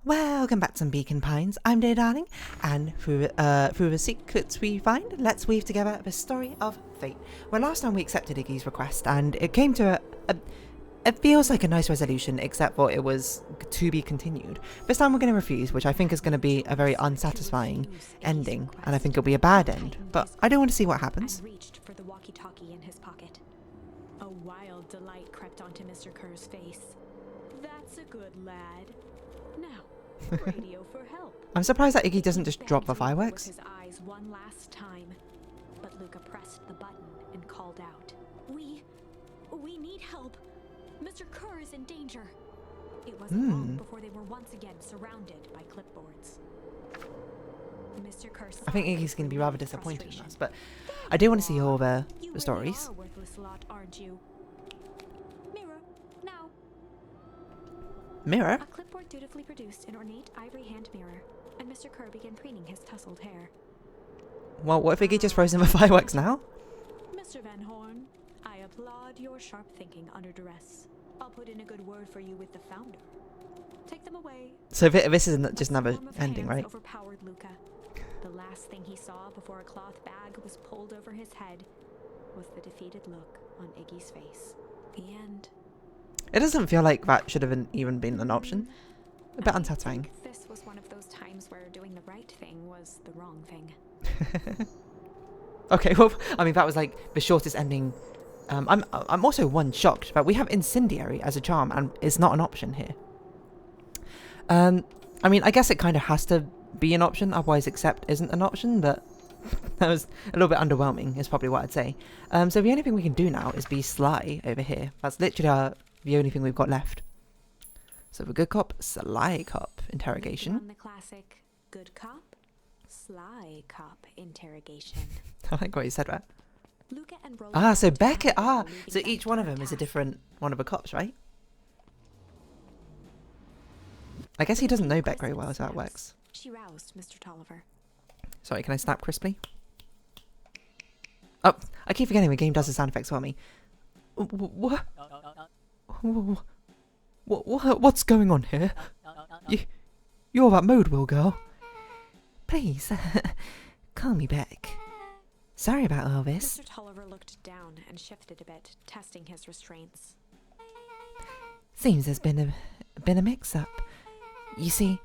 Welcome back to some Beacon Pines. I'm Dear Darling, and through the secrets we find, let's weave together the story of fate. Well, last time we accepted Iggy's request, and it came to it feels like a nice resolution, except for it was to be continued. This time we're going to refuse, which I think is going to be a very unsatisfying ending, and I think it'll be a bad end. But I do want to see what happens. Reached for the walkie-talkie in his pocket. A wild delight crept onto Mr. Kerr's face. That's a good lad. Now, radio for help. I'm surprised that Iggy doesn't just drop the fireworks. His eyes one last time, but Luka pressed the button and called out, We need help. Mr. Kerr is in danger." It wasn't long before they were once again surrounded by clipboards. Mr. Kerr, I think Iggy's going to be rather disappointed in us, but I do want to see all the stories. You really are a worthless lot, aren't you? Mirror, now. Mirror? A clipboard dutifully produced an ornate ivory hand mirror, and Mr. Kerr began preening his tousled hair. Well, what if Iggy just throws in the fireworks now? Mr. Van Horn, I applaud your sharp thinking under duress. I'll put in a good word for you with the founder. Take them away. So this isn't just another ending, right? Overpowered Luka. The last thing he saw before a cloth bag was pulled over his head was the defeated look on Iggy's face. The end. It doesn't feel like that should have even been an option. A bit unsatisfying. I think this was one of those times where doing the right thing was the wrong thing. Okay, well, I mean, that was like the shortest ending. I'm also shocked that we have incendiary as a charm and it's not an option here. I mean, I guess it kind of has to be an option, otherwise accept isn't an option, but that was a little bit underwhelming is probably what I'd say. So the only thing we can do now is be sly over here. That's literally the only thing we've got left. So the good cop, sly cop interrogation. On the classic good cop, sly cop interrogation. I like what you said, right? Luka and So Beckett, so each one of them is a different one of the cops, right? I guess he doesn't know Beck very well, so that works. She roused Mr. Tolliver. Sorry, can I snap crisply? Oh, I keep forgetting the game does the sound effects for me. What? What's going on here? You're that mode wheel girl. Please, call me Beck. Sorry about all this. Mr. Tolliver looked down and shifted a bit, testing his restraints. Seems there's been a mix-up. You see,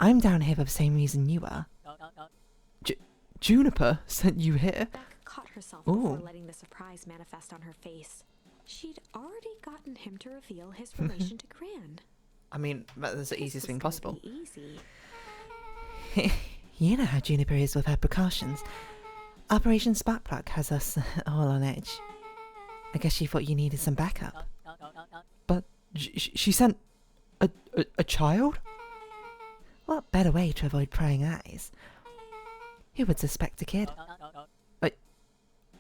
I'm down here for the same reason you are. Juniper sent you here? Beck caught herself before letting the surprise manifest on her face. She'd already gotten him to reveal his relation to Gran. I mean, that's the easiest thing possible. Easy. You know how Juniper is with her precautions. Operation Sparkplug has us all on edge. I guess she thought you needed some backup. But she sent a child? What better way to avoid prying eyes? Who would suspect a kid?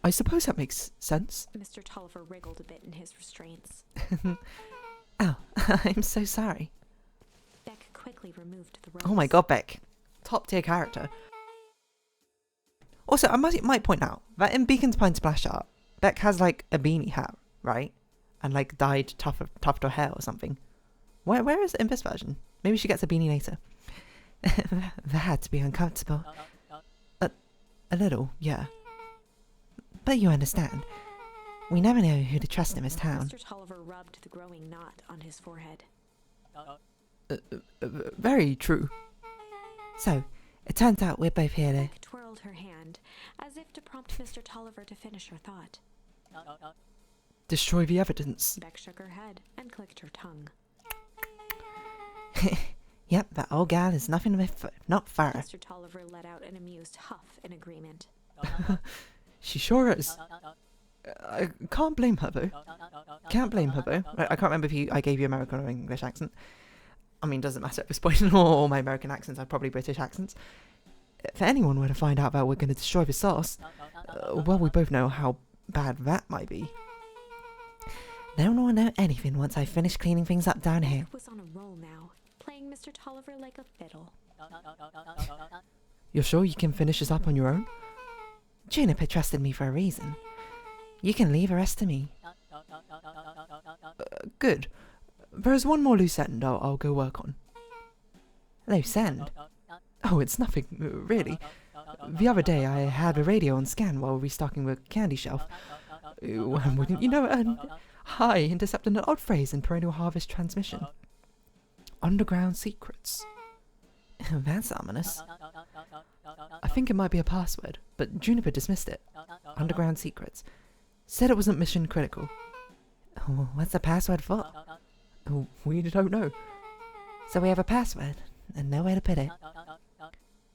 I suppose that makes sense. Mr. Tolliver wriggled a bit in his restraints. Oh, I'm so sorry. Beck quickly removed the ropes. Oh my god, Beck. Top tier character. Also, I might point out that in Beacon's Pine splash art, Beck has like a beanie hat, right? And like dyed tuft or hair or something. Where is it in this version? Maybe she gets a beanie later. That had to be uncomfortable. A little, yeah. But you understand. We never know who to trust in this town. Mr. Tolliver rubbed the growing knot on his forehead. Very true. So, it turns out we're both here to... Beck twirled her hand, as if to prompt Mr. Tolliver to finish her thought. destroy the evidence. Beck shook her head and clicked her tongue. Yep, that old gal is nothing not far. Mr. Tolliver let out an amused huff in agreement. She sure is. I can't blame her though. Can't blame her though. I can't remember if I gave you American or English accent. I mean, doesn't matter at this point. All my American accents are probably British accents. If anyone were to find out that we're going to destroy the sauce, well, we both know how bad that might be. No one will know anything once I finish cleaning things up down here. Beck was on a roll now, playing Mr. Tolliver like a fiddle. You're sure you can finish this up on your own? Juniper trusted me for a reason. You can leave the rest to me. Good. There's one more loose end I'll go work on. Loose end? Oh, it's nothing, really. The other day I had a radio on scan while restocking the candy shelf. And wouldn't you know it, I intercepted an odd phrase in Perennial Harvest transmission. Underground secrets. That's ominous. I think it might be a password, but Juniper dismissed it. Underground secrets. Said it wasn't mission critical. Oh, what's the password for? Oh, we don't know. So we have a password, and nowhere to put it.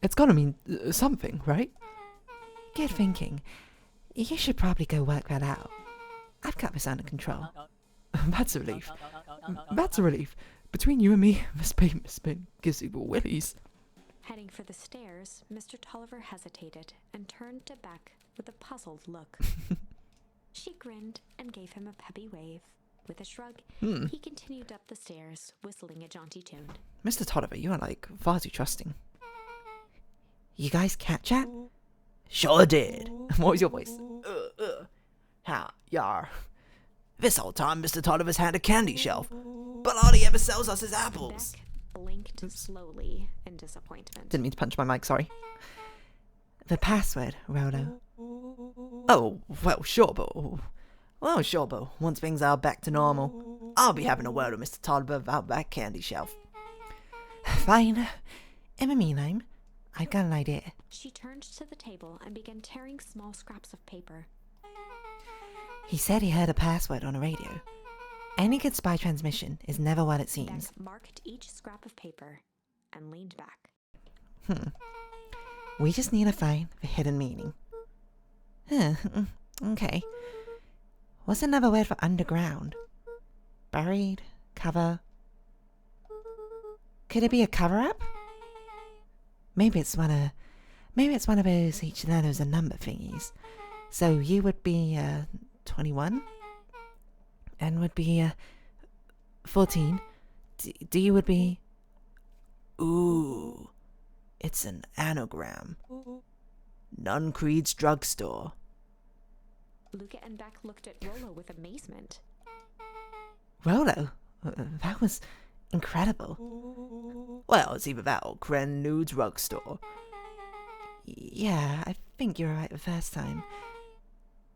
It's gotta mean something, right? Good thinking. You should probably go work that out. I've got this under control. That's a relief. That's a relief. Between you and me, this paint's been gives you the willies. Heading for the stairs, Mr. Tolliver hesitated and turned to Beck with a puzzled look. She grinned and gave him a peppy wave. With a shrug, he continued up the stairs, whistling a jaunty tune. Mr. Tolliver, you are like far too trusting. You guys catch that? Sure did. What was your voice? How, yar. This whole time Mr. Tolliver's had a candy shelf, but all he ever sells us is apples. Beck blinked slowly in disappointment. Didn't mean to punch my mic, sorry. The password, Rolo. Oh, well, sure, but... Well, sure, but once things are back to normal, I'll be having a word with Mr. Tolliver about that candy shelf. Fine. In the meantime, I've got an idea. She turned to the table and began tearing small scraps of paper. He said he heard a password on a radio. Any good spy transmission is never what it seems. Beck marked each scrap of paper and leaned back. We just need to find the hidden meaning. Okay. What's another word for underground? Buried? Cover? Could it be a cover-up? Maybe it's one of those each letter's a number thingies. So you would be 21, and would be 14. D would be... Ooh, it's an anagram. Nuncreed's drugstore. Luka and Beck looked at Rolo with amazement. Rolo? That was incredible. Well, it's either that or Kren Nude's drugstore. Yeah, I think you're right the first time.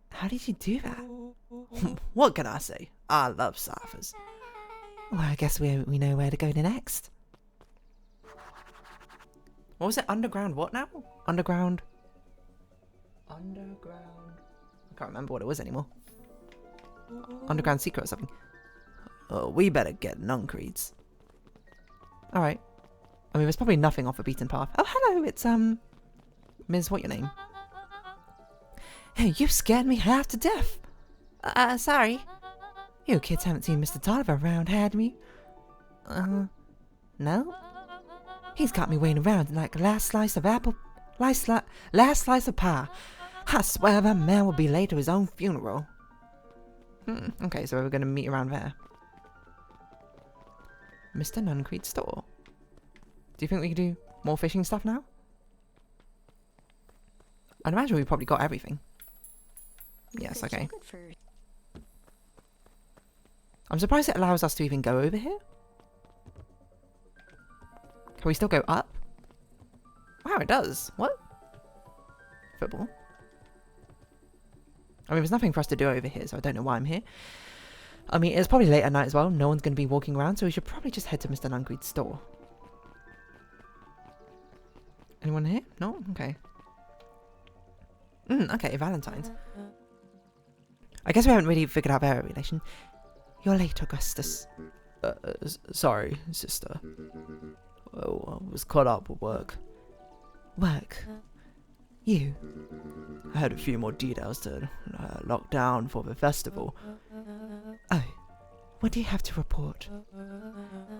How did you do that? What can I say? I love ciphers. Well, I guess we know where to go to next. What was it? Underground what now? Underground... I can't remember what it was anymore. Underground secret or something. Oh, we better get Nuncreeds. Alright. I mean, there's probably nothing off the beaten path. Oh, hello, it's, Ms. What your name? Hey, you scared me half to death. Sorry. You kids haven't seen Mr. Tolliver around, had me? No? He's got me waiting around like the last slice of apple... last slice of pie. I swear that man will be late to his own funeral. Okay, so we're going to meet around there. Mr. Nuncreed's store. Do you think we can do more fishing stuff now? I'd imagine we probably got everything. Yes, okay. I'm surprised it allows us to even go over here. Can we still go up? Wow, it does. What? Football. I mean, there's nothing for us to do over here, so I don't know why I'm here. I mean, it's probably late at night as well. No one's going to be walking around, so we should probably just head to Mr. Nuncreed's store. Anyone here? No? Okay. Okay, Valentine's. I guess we haven't really figured out their relation. You're late, Augustus. Sorry, sister. Oh, I was caught up with work. Work? You? I had a few more details to lock down for the festival. Oh, what do you have to report?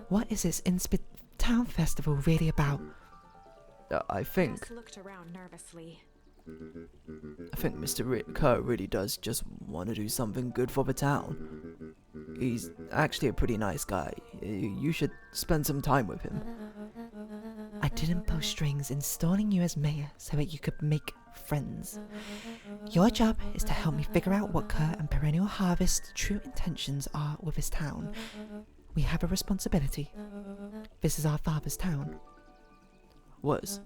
What is this Town Festival really about? I think... Gus looked around nervously. I think Mr. Kerr really does just want to do something good for the town. He's actually a pretty nice guy. You should spend some time with him. I didn't pull strings installing you as mayor so that you could make friends. Your job is to help me figure out what Kerr and Perennial Harvest's true intentions are with this town. We have a responsibility. This is our father's town. was.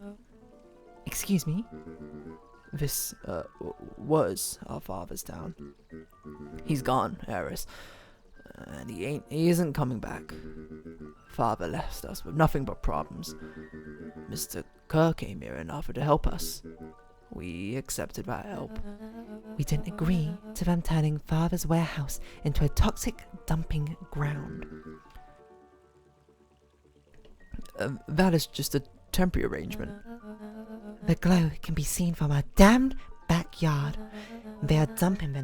Excuse me? This, was our father's town. He's gone, Eris. And he isn't coming back. Father left us with nothing but problems. Mr. Kerr came here and offered to help us. We accepted that help. We didn't agree to them turning Father's warehouse into a toxic dumping ground. That is just a temporary arrangement. The glow can be seen from our damned backyard. They are dumping their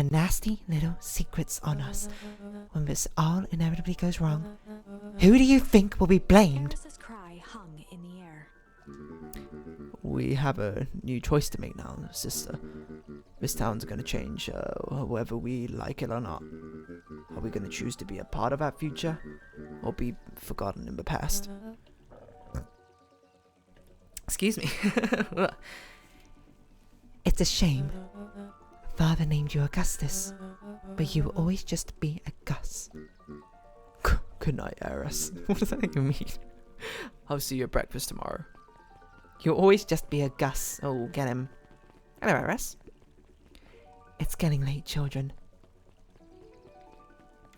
nasty little secrets on us. When this all inevitably goes wrong, who do you think will be blamed? Eris's cry hung in the air. We have a new choice to make now, sister. This town's gonna change, whether we like it or not. Are we gonna choose to be a part of that future, or be forgotten in the past? Excuse me. It's a shame. Father named you Augustus, but you will always just be a Gus. Good night, Eris. What does that even mean? I'll see you at breakfast tomorrow. You'll always just be a Gus. Oh, get him. Hello, Eris. It's getting late, children.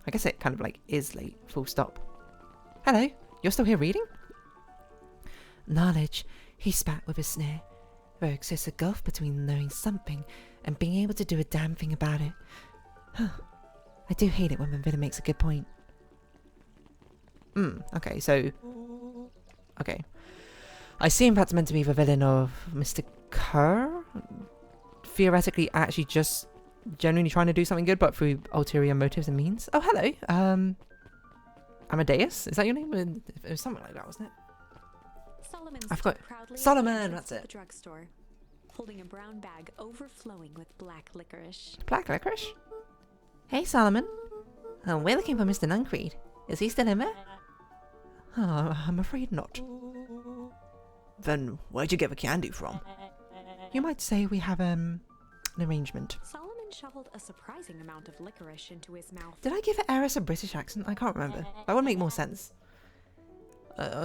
I guess it kind of like is late, full stop. Hello, you're still here reading? Knowledge, he spat with a sneer. There exists a gulf between knowing something and being able to do a damn thing about it. I do hate it when the villain makes a good point. Okay, so... Okay. I see him perhaps meant to be the villain of Mr. Kerr? Theoretically actually just genuinely trying to do something good, but through ulterior motives and means. Oh, hello. Amadeus? Is that your name? It was something like that, wasn't it? I've got Solomon, that's it. The drugstore, holding a brown bag overflowing with black licorice. Black licorice? Hey, Solomon. We're looking for Mr. Nuncreed. Is he still in there? I'm afraid not. Then where'd you get the candy from? You might say we have an arrangement. Solomon shoveled a surprising amount of licorice into his mouth. Did I give Eris a British accent? I can't remember. That would make more sense.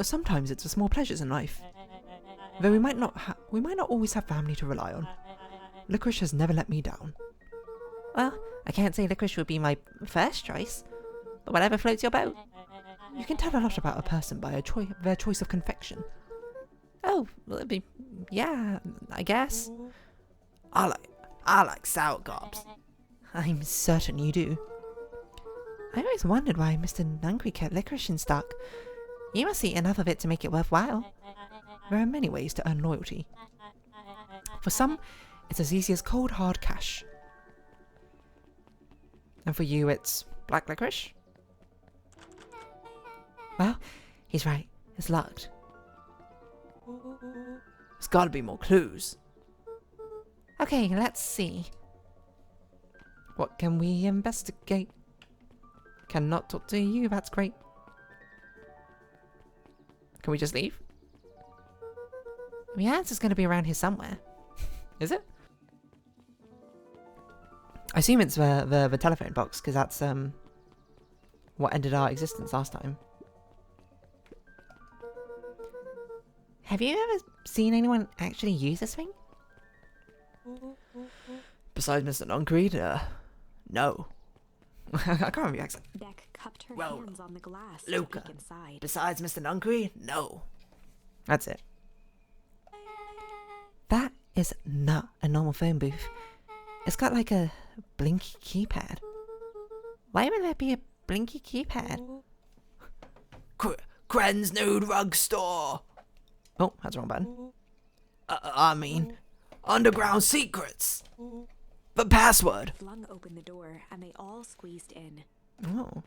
Sometimes it's the small pleasures in life. Though we might not always have family to rely on. Licorice has never let me down. Well, I can't say licorice would be my first choice, but whatever floats your boat. You can tell a lot about a person by their choice of confection. Oh, well, it'd be, yeah, I guess. I like sour gobs. I'm certain you do. I always wondered why Mr. Nuncreed kept licorice in stock. You must eat enough of it to make it worthwhile. There are many ways to earn loyalty. For some, it's as easy as cold hard cash. And for you, it's black licorice? Well, he's right. It's locked. There's gotta be more clues. Okay, let's see. What can we investigate? Cannot talk to you, that's great. Can we just leave? The answer's gonna be around here somewhere. Is it? I assume it's the telephone box, because that's what ended our existence last time. Have you ever seen anyone actually use this thing? Besides Mr. Nuncreed, no. I can't remember the accent. Beck cupped her hands on the glass. Luka, to peek inside. besides Mr. Nuncreed, no. That's it. That is not a normal phone booth. It's got like a blinky keypad. Why would there be a blinky keypad? Kren's Nude Rug Store. Oh, that's the wrong button. I mean, Underground Secrets. The password. Flung open the door and they all squeezed in. Oh.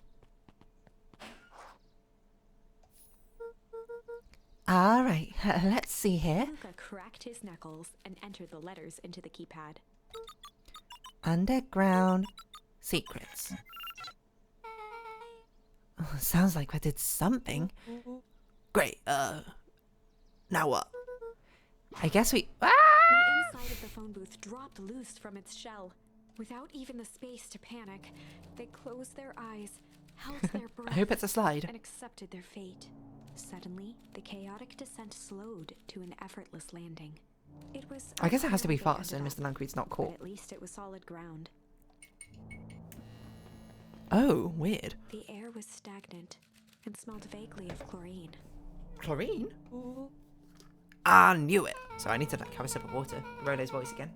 All right, let's see here. Luka cracked his knuckles and entered the letters into the keypad. Underground Secrets. Oh, sounds like I did something. Great, now what? I guess we... Ah! The inside of the phone booth dropped loose from its shell. Without even the space to panic, they closed their eyes, held their breath, I hope it's a slide. and accepted their fate. Suddenly, the chaotic descent slowed to an effortless landing. It was. I guess it has to be unclear how fast, they and ended Mr. Lancreed's not up, but caught. at least it was solid ground. Oh, weird. The air was stagnant and smelled vaguely of chlorine. Chlorine? I knew it. So I need to like have a sip of water. Rolo's voice again.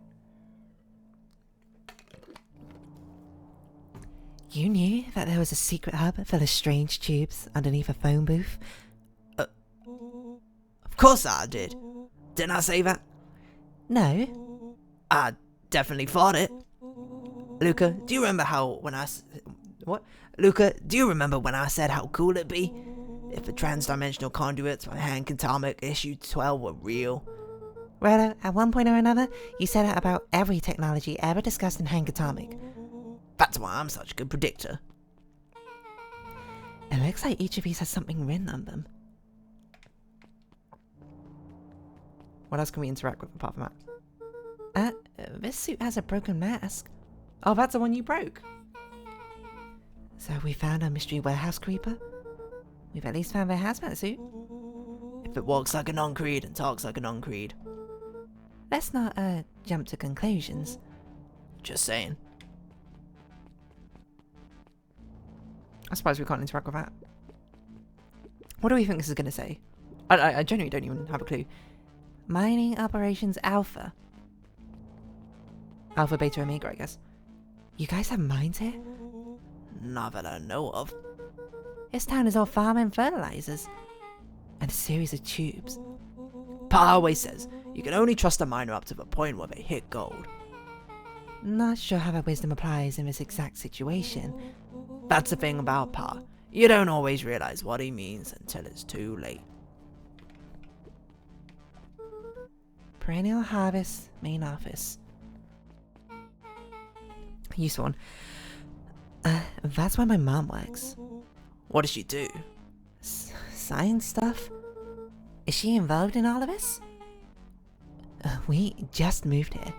You knew that there was a secret hub full of strange tubes underneath a phone booth? Of course I did. Didn't I say that? No. I definitely thought it. Luka, do you remember how when I... What? Luka, do you remember when I said how cool it'd be if the transdimensional conduits by Hank Atomic Issue 12 were real? Rolo, at one point or another, you said it about every technology ever discussed in Hank Atomic. That's why I'm such a good predictor. It looks like each of these has something written on them. What else can we interact with apart from that? This suit has a broken mask. Oh, that's the one you broke. So we found our mystery warehouse creeper? We've at least found their hazmat suit. If it walks like a non-creed and talks like a non-creed. Let's not, jump to conclusions. Just saying. I suppose we can't interact with that. What do we think this is going to say? I genuinely don't even have a clue. Mining Operations Alpha. Alpha, Beta, Omega, I guess. You guys have mines here? Not that I know of. This town is all farm and fertilizers. And a series of tubes. Pa always says, you can only trust a miner up to the point where they hit gold. Not sure how that wisdom applies in this exact situation. That's the thing about Pa. You don't always realize what he means until it's too late. Perennial Harvest, main office. Useful one. That's where my mom works. What does she do? Science stuff? Is she involved in all of this? We just moved here.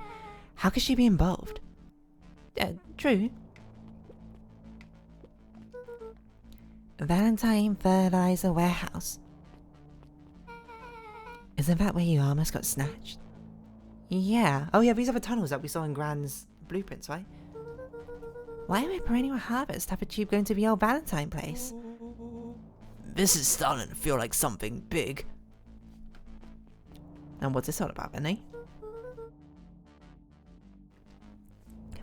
How could she be involved? True. Valentine Fertilizer Warehouse. Isn't that where you almost got snatched? Yeah. Oh yeah, these are the tunnels that we saw in Grand's blueprints, right? Why would Perennial Harvest have a tube going to the old Valentine place? This is starting to feel like something big. And what's this all about, then, eh?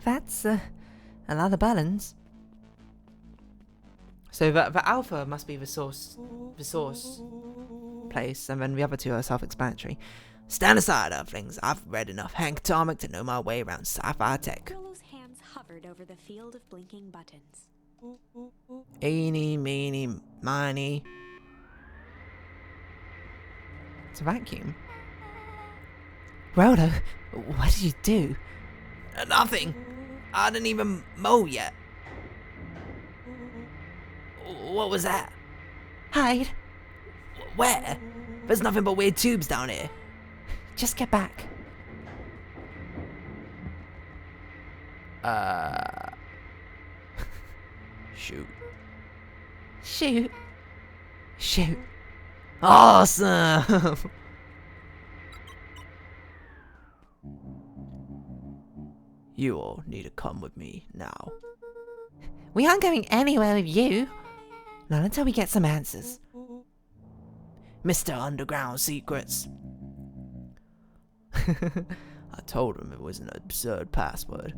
That's, a lot of buttons. So the alpha must be the source place, and then the other two are self-explanatory. Stand aside, Earthlings. I've read enough Hank Atomic to know my way around sci-fi tech. Rolo's hands hovered over the field of blinking buttons. Eeny, meeny, miny. It's a vacuum. Rolo, what did you do? Nothing. I didn't even mow yet. What was that? Hide. Where? There's nothing but weird tubes down here. Just get back. Shoot. Shoot. Shoot. Awesome! You all need to come with me now. We aren't going anywhere with you. Not until we get some answers. Mr. Underground Secrets. I told them it was an absurd password,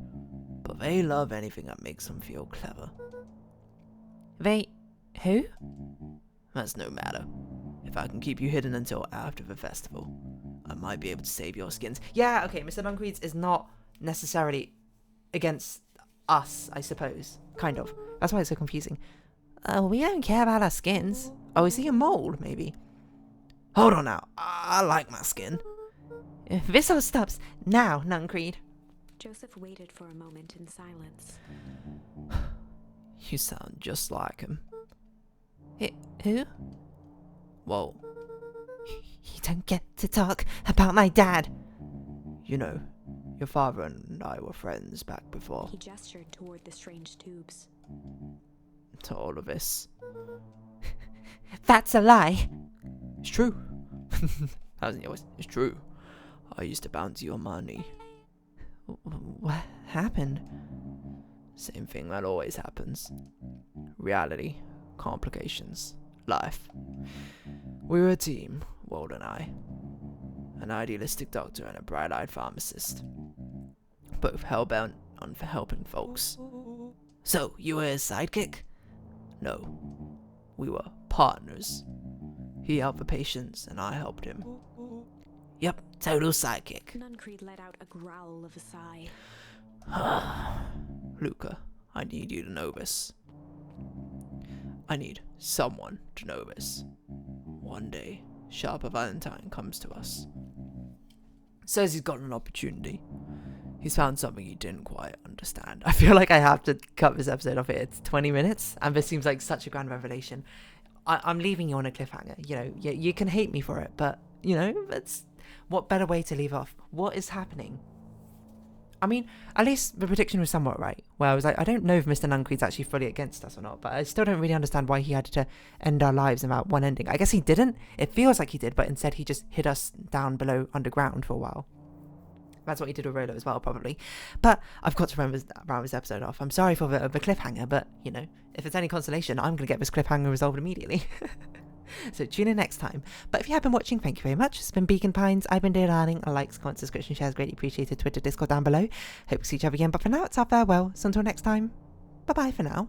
but they love anything that makes them feel clever. They... who? That's no matter. If I can keep you hidden until after the festival, I might be able to save your skins. Yeah, okay, Mr. Duncreeds is not necessarily against us, I suppose. Kind of. That's why it's so confusing. We don't care about our skins. Oh, is he a mole, maybe? Hold on now. I like my skin. If this all stops now, Nuncreed. Joseph waited for a moment in silence. You sound just like him. Who? Whoa. You don't get to talk about my dad. You know, your father and I were friends back before. He gestured toward the strange tubes. To all of this. That's a lie. It's true. Hasn't yours? It's true. I used to bounce your money. What happened? Same thing that always happens. Reality, complications, life. We were a team, Walt and I. An idealistic doctor and a bright-eyed pharmacist. Both hell-bent on helping folks. So, you were his sidekick? No. We were partners. He helped the patients, and I helped him. Yep, total sidekick. Nuncreed let out a growl of a sigh. Luka, I need you to know this. I need someone to know this. One day, Sharper Valentine comes to us. Says he's got an opportunity. He's found something he didn't quite understand. I feel like I have to cut this episode off here. It's 20 minutes, and this seems like such a grand revelation. I'm leaving you on a cliffhanger. You know, you can hate me for it, but, you know, that's what better way to leave off? What is happening? I mean, at least the prediction was somewhat right. Where I was like, I don't know if Mr. Nuncreed's actually fully against us or not, but I still don't really understand why he had to end our lives in that one ending. I guess he didn't. It feels like he did, but instead he just hid us down below underground for a while. That's what he did with Rolo as well, probably. But I've got to round this episode off. I'm sorry for the cliffhanger, but, you know, if it's any consolation, I'm going to get this cliffhanger resolved immediately. So tune in next time. But if you have been watching, thank you very much. It's been Beacon Pines. I've been darling. Likes, comments, subscription, shares, greatly appreciated. Twitter, Discord down below. Hope to see each other again. But for now, it's our farewell. So until next time, bye-bye for now.